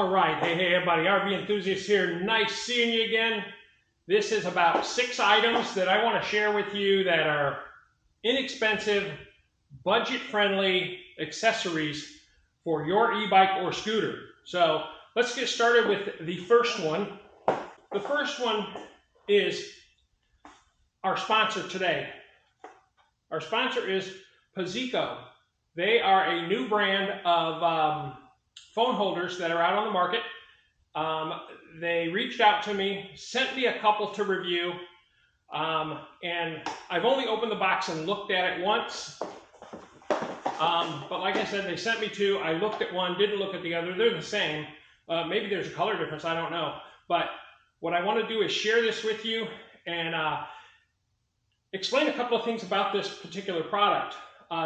All right, hey everybody, RV Enthusiast here. Nice seeing you again. This is about 6 items that I want to share with you that are inexpensive, budget-friendly accessories for your e-bike or scooter. So let's get started with the first one. The first one is our sponsor today. Our sponsor is Magicycle. They are a new brand of phone holders that are out on the market. They reached out to me, sent me a couple to review, and I've only opened the box and looked at it once. But like I said, they sent me 2. I looked at one, didn't look at the other. They're the same. Maybe there's a color difference, I don't know. But what I want to do is share this with you and explain a couple of things about this particular product.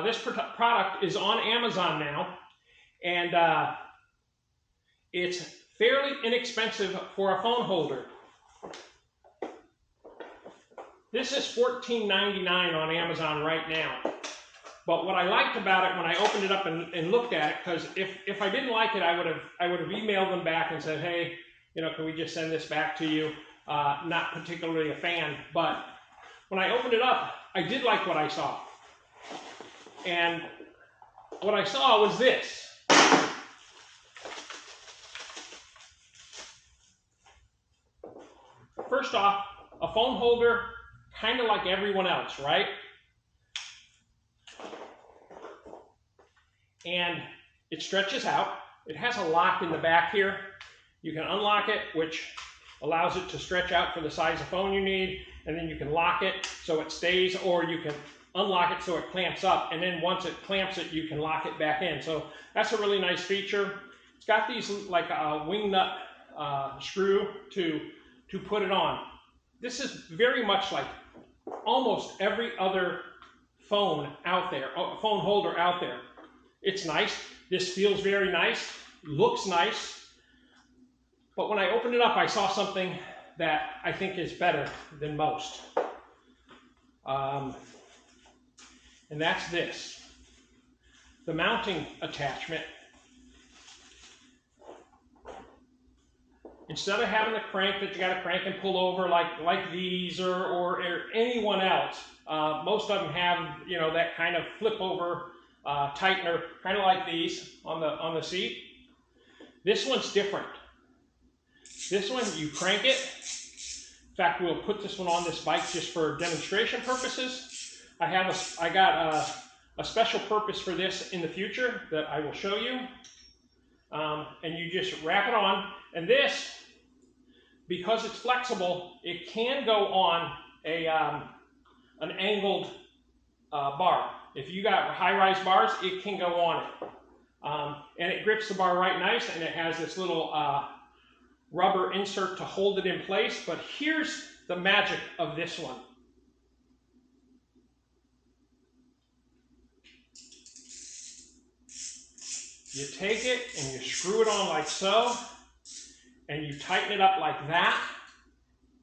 This product is on Amazon now, and it's fairly inexpensive for a phone holder. This is $14.99 on Amazon right now. But what I liked about it when I opened it up and looked at it, because if I didn't like it, I would have emailed them back and said, hey, can we just send this back to you? Not particularly a fan, but when I opened it up, I did like what I saw. And what I saw was this. First off, a phone holder, kind of like everyone else, right? And it stretches out. It has a lock in the back here. You can unlock it, which allows it to stretch out for the size of phone you need, and then you can lock it so it stays, or you can unlock it so it clamps up, and then once it clamps it, you can lock it back in. So that's a really nice feature. It's got these like a wing nut screw to put it on. This is very much like almost every other phone out there, phone holder out there. It's nice. This feels very nice, looks nice. But when I opened it up, I saw something that I think is better than most. And that's this. The mounting attachment. Instead of having the crank that you got to crank and pull over like these or anyone else, most of them have that kind of flip over tightener, kind of like these on the seat. This one's different. This one, you crank it. In fact, we'll put this one on this bike just for demonstration purposes. I got a special purpose for this in the future that I will show you. And you just wrap it on. And this, because it's flexible, it can go on an angled bar. If you got high-rise bars, it can go on it. And it grips the bar right nice, and it has this little rubber insert to hold it in place. But here's the magic of this one. You take it and you screw it on like so, and you tighten it up like that,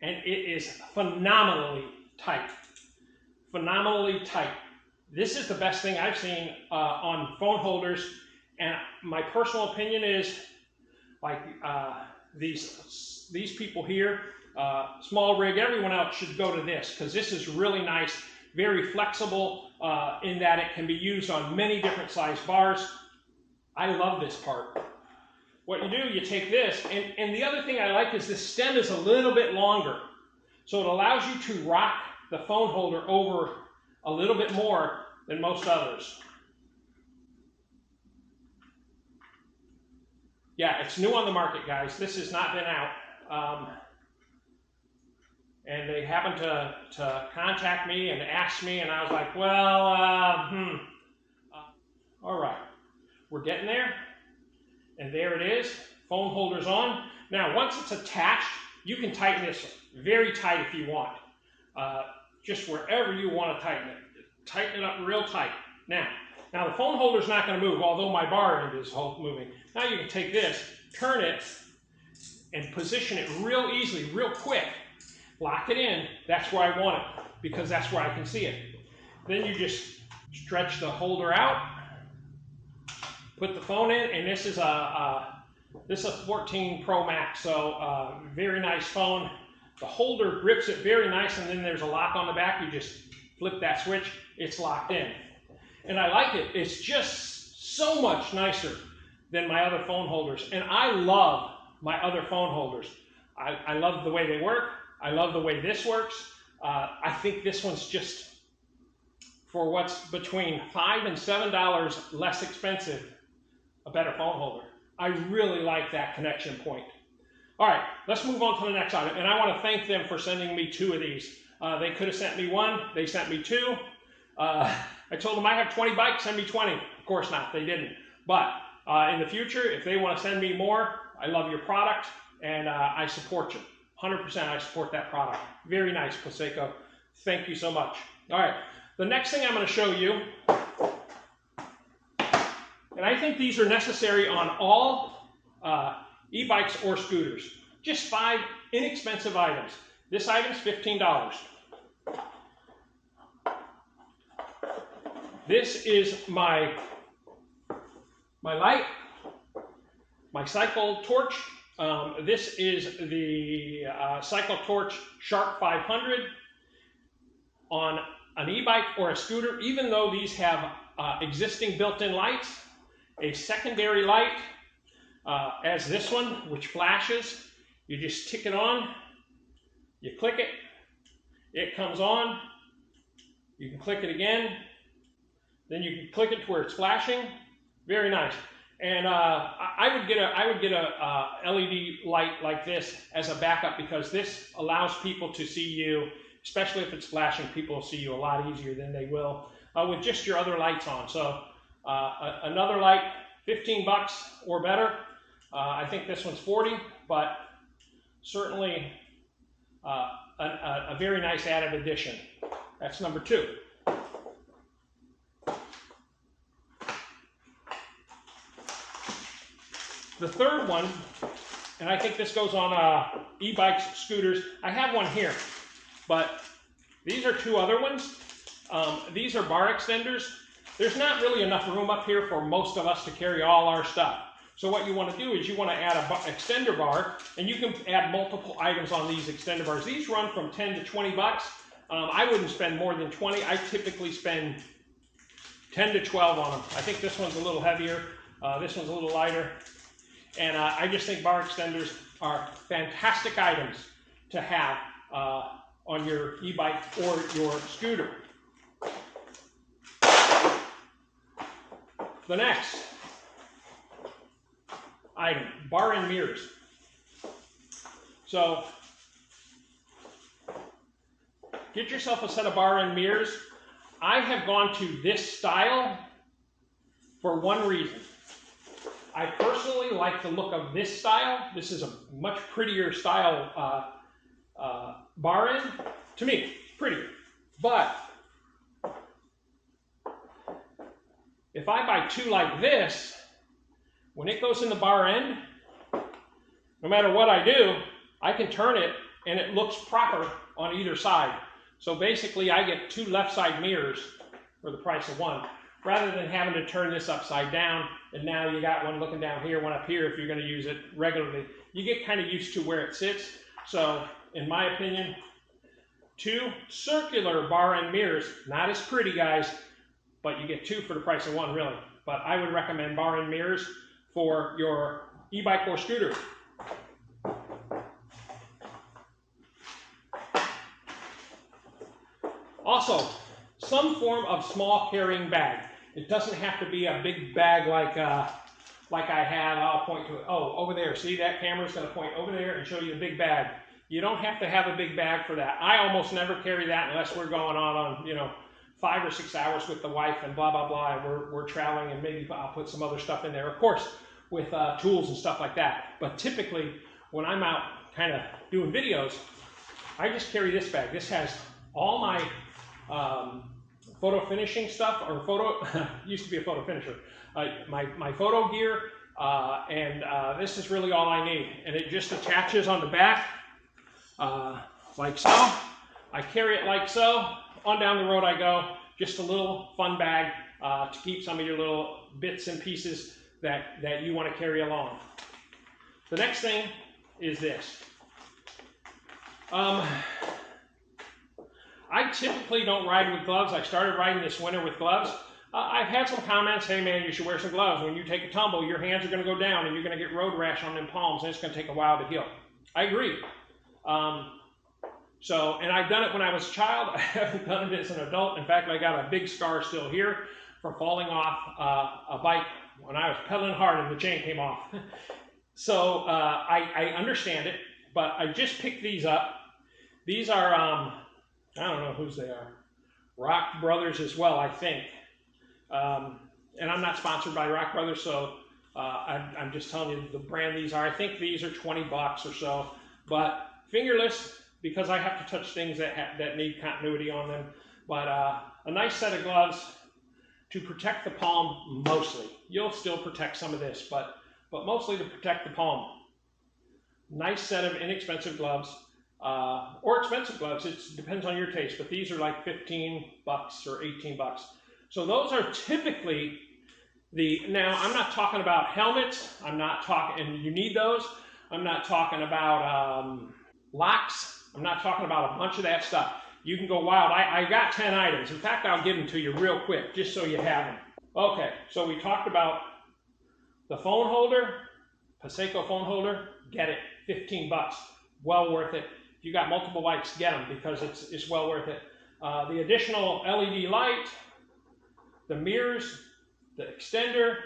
and it is phenomenally tight. Phenomenally tight. This is the best thing I've seen on phone holders, and my personal opinion is like these people here, Small Rig, everyone else should go to this, because this is really nice, very flexible in that it can be used on many different size bars. I love this part. What you do, you take this, and the other thing I like is the stem is a little bit longer. So it allows you to rock the phone holder over a little bit more than most others. Yeah, it's new on the market, guys. This has not been out. And they happened to contact me and ask me, and I was like, well, all right. We're getting there, and there it is, phone holder's on. Now, once it's attached, you can tighten this very tight if you want, just wherever you want to tighten it. Tighten it up real tight. Now the phone holder's not going to move, although my bar end is moving. Now you can take this, turn it, and position it real easily, real quick. Lock it in, that's where I want it, because that's where I can see it. Then you just stretch the holder out, put the phone in, and this is a This is a 14 Pro Max, so very nice phone. The holder grips it very nice, and then there's a lock on the back. You just flip that switch, it's locked in. And I like it. It's just so much nicer than my other phone holders. And I love my other phone holders. I love the way they work. I love the way this works. I think this one's just, for what's between $5 and $7 less expensive, a better phone holder. I really like that connection point. All right, let's move on to the next item. And I want to thank them for sending me 2 of these. They could have sent me 1. They sent me 2. I told them I have 20 bikes, send me 20. Of course not, they didn't. But in the future, if they want to send me more, I love your product and I support you. 100% I support that product. Very nice, Conseco. Thank you so much. All right, the next thing I'm going to show you, and I think these are necessary on all e-bikes or scooters. Just 5 inexpensive items. This item's $15. This is my light, my cycle torch. This is the Cycle Torch Shark 500 on an e-bike or a scooter. Even though these have existing built-in lights, a secondary light as this one, which flashes. You just tick it on, you click it, it comes on. You can click it again, then you can click it to where it's flashing. Very nice. And I would get a LED light like this as a backup, because this allows people to see you, especially if it's flashing. People will see you a lot easier than they will with just your other lights on. So another light, 15 bucks or better. I think this one's 40, but certainly a very nice added addition. That's number 2. The third one, and I think this goes on e-bikes, scooters. I have one here, but these are 2 other ones. These are bar extenders. There's not really enough room up here for most of us to carry all our stuff. So what you want to do is you want to add an extender bar, and you can add multiple items on these extender bars. These run from 10 to 20 bucks. I wouldn't spend more than 20. I typically spend 10 to 12 on them. I think this one's a little heavier. This one's a little lighter. And I just think bar extenders are fantastic items to have on your e-bike or your scooter. The next item, bar and mirrors. So get yourself a set of bar and mirrors. I have gone to this style for one reason. I personally like the look of this style. This is a much prettier style bar end. To me, prettier. But if I buy 2 like this, when it goes in the bar end, no matter what I do, I can turn it and it looks proper on either side. So basically I get 2 left side mirrors for the price of 1, rather than having to turn this upside down, and now you got one looking down here, one up here if you're going to use it regularly. You get kind of used to where it sits. So in my opinion, 2 circular bar and mirrors, not as pretty, guys, but you get 2 for the price of 1, really. But I would recommend bar and mirrors for your e-bike or scooter. Also, some form of small carrying bag. It doesn't have to be a big bag like I have. I'll point to it. Oh, over there. See, that camera's going to point over there and show you a big bag. You don't have to have a big bag for that. I almost never carry that unless we're going on 5 or 6 hours with the wife and blah, blah, blah. And we're traveling, and maybe I'll put some other stuff in there, of course, with tools and stuff like that. But typically, when I'm out kind of doing videos, I just carry this bag. This has all my photo finishing stuff, or used to be a photo finisher, my photo gear, and this is really all I need. And it just attaches on the back, like so. I carry it like so. On down the road I go. Just a little fun bag to keep some of your little bits and pieces that you want to carry along. The next thing is this. I typically don't ride with gloves. I started riding this winter with gloves. I've had some comments, hey man, you should wear some gloves. When you take a tumble, your hands are going to go down and you're going to get road rash on them palms, and it's going to take a while to heal. I agree. And I've done it when I was a child. I haven't done it as an adult. In fact, I got a big scar still here from falling off a bike when I was pedaling hard and the chain came off. So I understand it, but I just picked these up. These are, I don't know whose they are. Rock Brothers as well, I think. And I'm not sponsored by Rock Brothers, so I'm just telling you the brand these are. I think these are 20 bucks or so, but fingerless, because I have to touch things that need continuity on them. But a nice set of gloves to protect the palm mostly. You'll still protect some of this, but mostly to protect the palm. Nice set of inexpensive gloves, or expensive gloves. It depends on your taste, but these are like 15 bucks or 18 bucks. So those are typically now I'm not talking about helmets. I'm not talking, and you need those. I'm not talking about locks. I'm not talking about a bunch of that stuff. You can go wild. I got 10 items. In fact, I'll give them to you real quick, just so you have them. Okay, so we talked about the phone holder, Magicycle phone holder, get it, 15 bucks, well worth it. If you got multiple bikes, get them because it's well worth it. The additional LED light, the mirrors, the extender,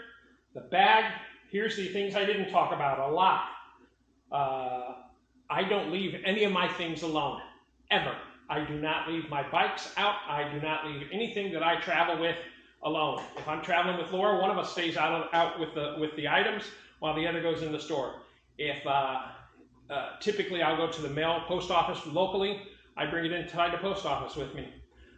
the bag. Here's the things I didn't talk about, a lock. I don't leave any of my things alone, ever. I do not leave my bikes out. I do not leave anything that I travel with alone. If I'm traveling with Laura, one of us stays out with the items while the other goes in the store. If typically I'll go to the mail post office locally, I bring it inside the post office with me.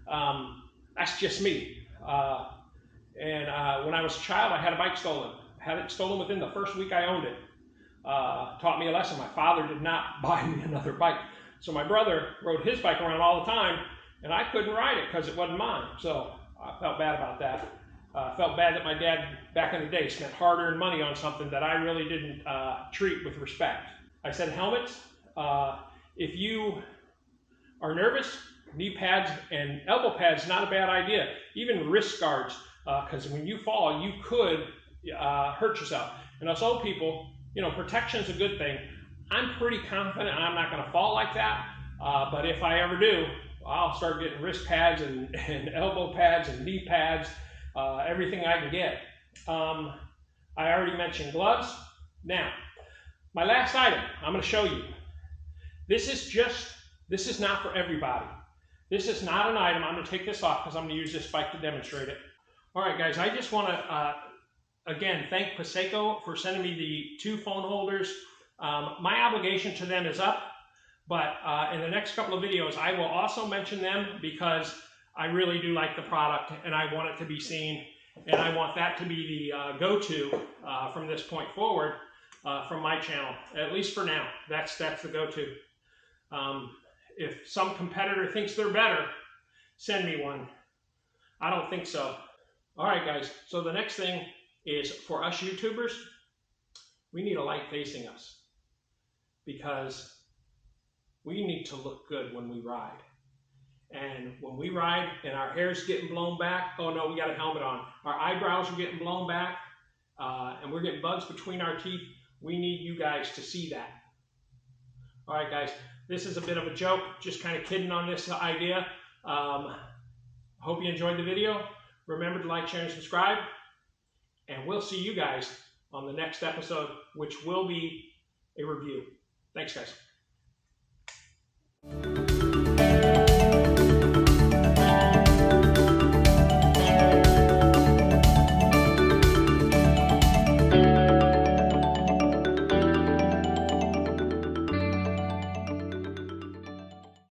That's just me. When I was a child, I had a bike stolen. Had it stolen within the first week I owned it. Taught me a lesson. My father did not buy me another bike. So my brother rode his bike around all the time, and I couldn't ride it because it wasn't mine. So I felt bad about that. Felt bad that my dad, back in the day, spent hard-earned money on something that I really didn't treat with respect. I said helmets. If you are nervous, knee pads and elbow pads, not a bad idea. Even wrist guards, because when you fall, you could hurt yourself. And us old people, protection's a good thing. I'm pretty confident I'm not going to fall like that, but if I ever do, I'll start getting wrist pads and elbow pads and knee pads, everything I can get. I already mentioned gloves. Now, my last item, I'm going to show you. This is not for everybody. This is not an item. I'm going to take this off because I'm going to use this bike to demonstrate it. All right, guys, I just want to, again, thank Magicycle for sending me the 2 phone holders. My obligation to them is up, but in the next couple of videos, I will also mention them because I really do like the product and I want it to be seen, and I want that to be the go-to from this point forward from my channel, at least for now. That's the go-to. If some competitor thinks they're better, send me one. I don't think so. All right, guys, so the next thing is for us YouTubers, we need a light facing us because we need to look good when we ride. And when we ride and our hair's getting blown back, oh no, we got a helmet on. Our eyebrows are getting blown back and we're getting bugs between our teeth. We need you guys to see that. All right, guys, this is a bit of a joke, just kind of kidding on this idea. Hope you enjoyed the video. Remember to like, share, and subscribe. And we'll see you guys on the next episode, which will be a review. Thanks, guys.